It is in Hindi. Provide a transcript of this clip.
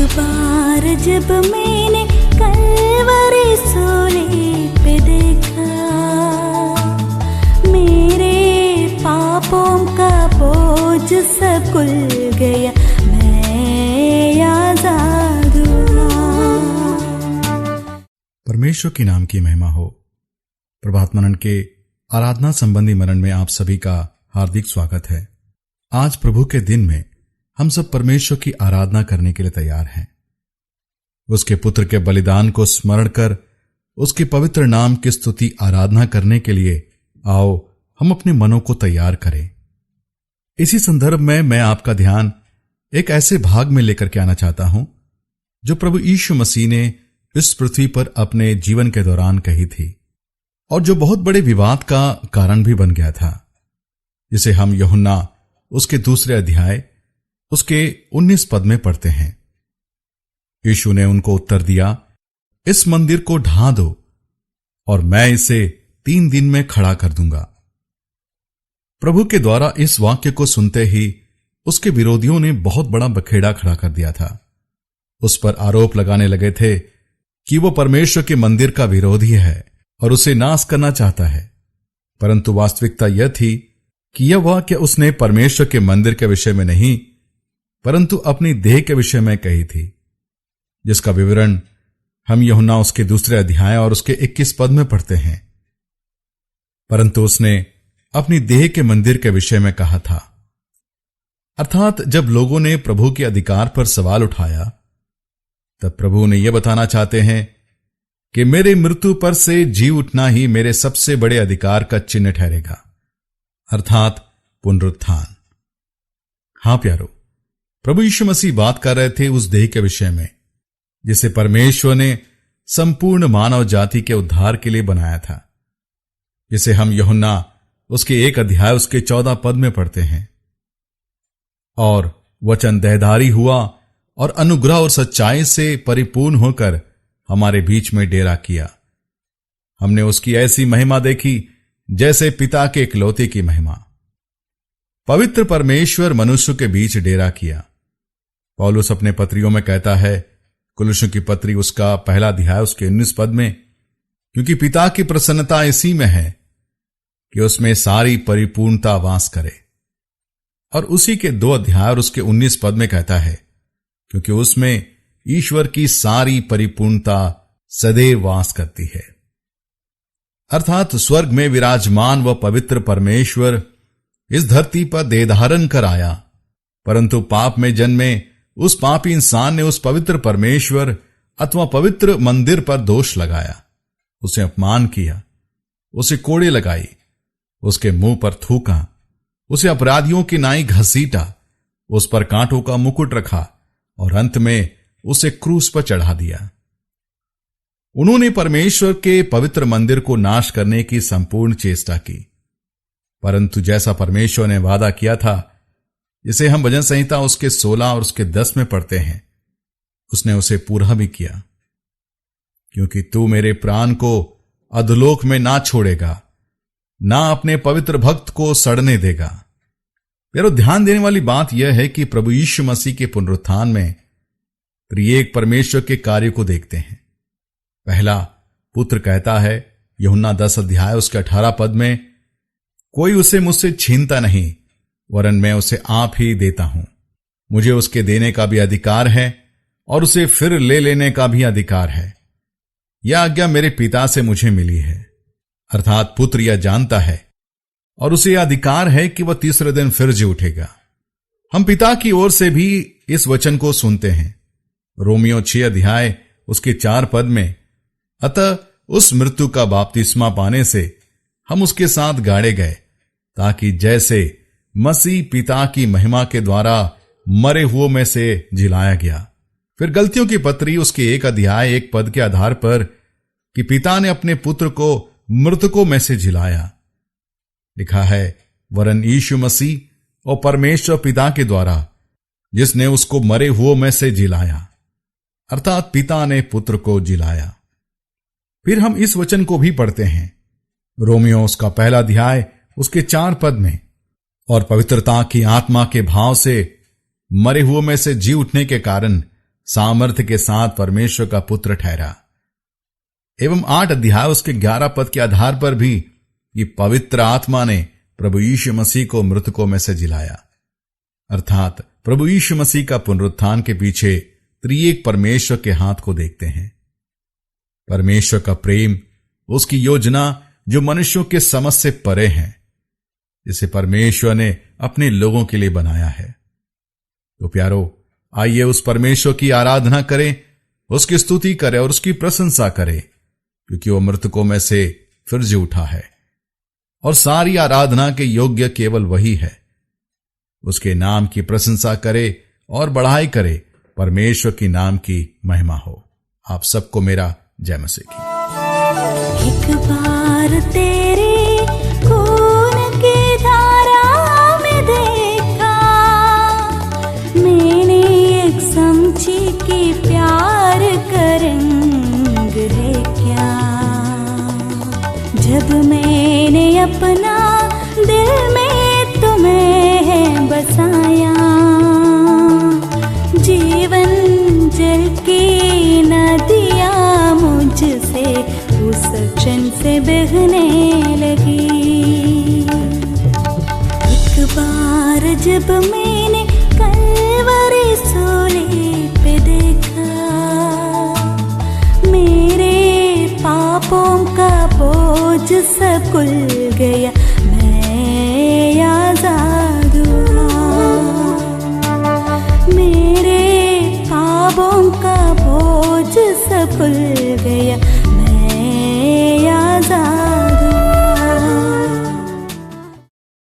बार जब मैंने कलवरी सूली पे देखा, मेरे पापों का बोझ सब खुल गया, मैं आजाद हुआ। परमेश्वर के नाम की महिमा हो। प्रभात मनन के आराधना संबंधी मनन में आप सभी का हार्दिक स्वागत है। आज प्रभु के दिन में हम सब परमेश्वर की आराधना करने के लिए तैयार हैं। उसके पुत्र के बलिदान को स्मरण कर उसके पवित्र नाम की स्तुति आराधना करने के लिए आओ हम अपने मनों को तैयार करें। इसी संदर्भ में मैं आपका ध्यान एक ऐसे भाग में लेकर के आना चाहता हूं जो प्रभु यीशु मसीह ने इस पृथ्वी पर अपने जीवन के दौरान कही थी और जो बहुत बड़े विवाद का कारण भी बन गया था, जिसे हम यूहन्ना उसके 2 अध्याय उसके 19 पद में पढ़ते हैं। यीशु ने उनको उत्तर दिया, इस मंदिर को ढा दो और मैं इसे 3 दिन में खड़ा कर दूंगा। प्रभु के द्वारा इस वाक्य को सुनते ही उसके विरोधियों ने बहुत बड़ा बखेड़ा खड़ा कर दिया था। उस पर आरोप लगाने लगे थे कि वो परमेश्वर के मंदिर का विरोधी है और उसे नाश करना चाहता है, परंतु वास्तविकता यह थी कि यह वाक्य उसने परमेश्वर के मंदिर के विषय में नहीं परंतु अपनी देह के विषय में कही थी, जिसका विवरण हम यूहन्ना उसके 2 अध्याय और उसके 21 पद में पढ़ते हैं। परंतु उसने अपनी देह के मंदिर के विषय में कहा था। अर्थात जब लोगों ने प्रभु के अधिकार पर सवाल उठाया तब प्रभु ने यह बताना चाहते हैं कि मेरे मृत्यु पर से जी उठना ही मेरे सबसे बड़े अधिकार का चिन्ह ठहरेगा, अर्थात पुनरुत्थान। हां प्यारो, प्रभु यीशु मसीह बात कर रहे थे उस देह के विषय में जिसे परमेश्वर ने संपूर्ण मानव जाति के उद्धार के लिए बनाया था, जिसे हम यूहन्ना उसके 1 अध्याय उसके 14 पद में पढ़ते हैं। और वचन देहधारी हुआ और अनुग्रह और सच्चाई से परिपूर्ण होकर हमारे बीच में डेरा किया। हमने उसकी ऐसी महिमा देखी जैसे पिता के इकलौते की महिमा। पवित्र परमेश्वर मनुष्य के बीच डेरा किया। पौलुस अपने पत्रियों में कहता है, कुलुस्सियों की पत्री उसका 1 अध्याय उसके 19 पद में, क्योंकि पिता की प्रसन्नता इसी में है कि उसमें सारी परिपूर्णता वास करे। और उसी के 2 अध्याय और उसके 19 पद में कहता है, क्योंकि उसमें ईश्वर की सारी परिपूर्णता सदैव वास करती है। अर्थात स्वर्ग में विराजमान व पवित्र परमेश्वर इस धरती पर देह धारण कर आया, परंतु पाप में जन्मे उस पापी इंसान ने उस पवित्र परमेश्वर अथवा पवित्र मंदिर पर दोष लगाया, उसे अपमान किया, उसे कोड़े लगाई, उसके मुंह पर थूका, उसे अपराधियों की नाई घसीटा, उस पर कांटों का मुकुट रखा और अंत में उसे क्रूस पर चढ़ा दिया। उन्होंने परमेश्वर के पवित्र मंदिर को नाश करने की संपूर्ण चेष्टा की, परंतु जैसा परमेश्वर ने वादा किया था, जिसे हम भजन संहिता उसके 16 और उसके 10 में पढ़ते हैं, उसने उसे पूरा भी किया। क्योंकि तू मेरे प्राण को अधोलोक में ना छोड़ेगा, ना अपने पवित्र भक्त को सड़ने देगा। प्यारो, ध्यान देने वाली बात यह है कि प्रभु यीशु मसीह के पुनरुत्थान में त्रिएक परमेश्वर के कार्य को देखते हैं। पहला, पुत्र कहता है यूहन्ना 10 अध्याय उसके 18 पद में, कोई उसे मुझसे छीनता नहीं, वरन मैं उसे आप ही देता हूं। मुझे उसके देने का भी अधिकार है और उसे फिर ले लेने का भी अधिकार है। यह आज्ञा मेरे पिता से मुझे मिली है। अर्थात पुत्र यह जानता है और उसे यह अधिकार है कि वह 3रे दिन फिर जी उठेगा। हम पिता की ओर से भी इस वचन को सुनते हैं। रोमियो 6 अध्याय उसके 4 पद में, अतः उस मृत्यु का बपतिस्मा पाने से हम उसके साथ गाड़े गए, ताकि जैसे मसीह पिता की महिमा के द्वारा मरे हुओं में से जिलाया गया। फिर गलतियों की पत्री उसके 1 अध्याय 1 पद के आधार पर कि पिता ने अपने पुत्र को मृतकों में से जिलाया। लिखा है, वरन यीशु मसीह और परमेश्वर पिता के द्वारा जिसने उसको मरे हुओं में से जिलाया, अर्थात पिता ने पुत्र को जिलाया। फिर हम इस वचन को भी पढ़ते हैं, रोमियो उसका 1 अध्याय उसके 4 पद में, और पवित्रता की आत्मा के भाव से मरे हुओं में से जी उठने के कारण सामर्थ्य के साथ परमेश्वर का पुत्र ठहरा। एवं 8 अध्याय उसके 11 पद के आधार पर भी ये पवित्र आत्मा ने प्रभु यीशु मसीह को मृतकों में से जिलाया, अर्थात प्रभु यीशु मसीह का पुनरुत्थान के पीछे त्रिएक परमेश्वर के हाथ को देखते हैं। परमेश्वर का प्रेम, उसकी योजना जो मनुष्यों के समझ से परे है, जिसे परमेश्वर ने अपने लोगों के लिए बनाया है। तो प्यारो, आइए उस परमेश्वर की आराधना करें, उसकी स्तुति करें और उसकी प्रशंसा करें, क्योंकि वो मृतकों में से फिर जी उठा है और सारी आराधना के योग्य केवल वही है। उसके नाम की प्रशंसा करे और बढ़ाई करे, परमेश्वर की नाम की महिमा हो। आप सबको मेरा जय मसीह की। एक बार तेरे खून की धारा में देखा मैंने, एक समझी कि प्यार का रंग है क्या। जब मैंने अपना दिल में तुम्हें बसाया, जीवन जल की नदियाँ मुझसे उस क्षण से बहने लगी। एक बार जब मैंने कलवरी सूली पे देखा, मेरे पापों का बोझ सब खुल गया, मैं आजाद हुआ। मेरे पापों का बोझ सब खुल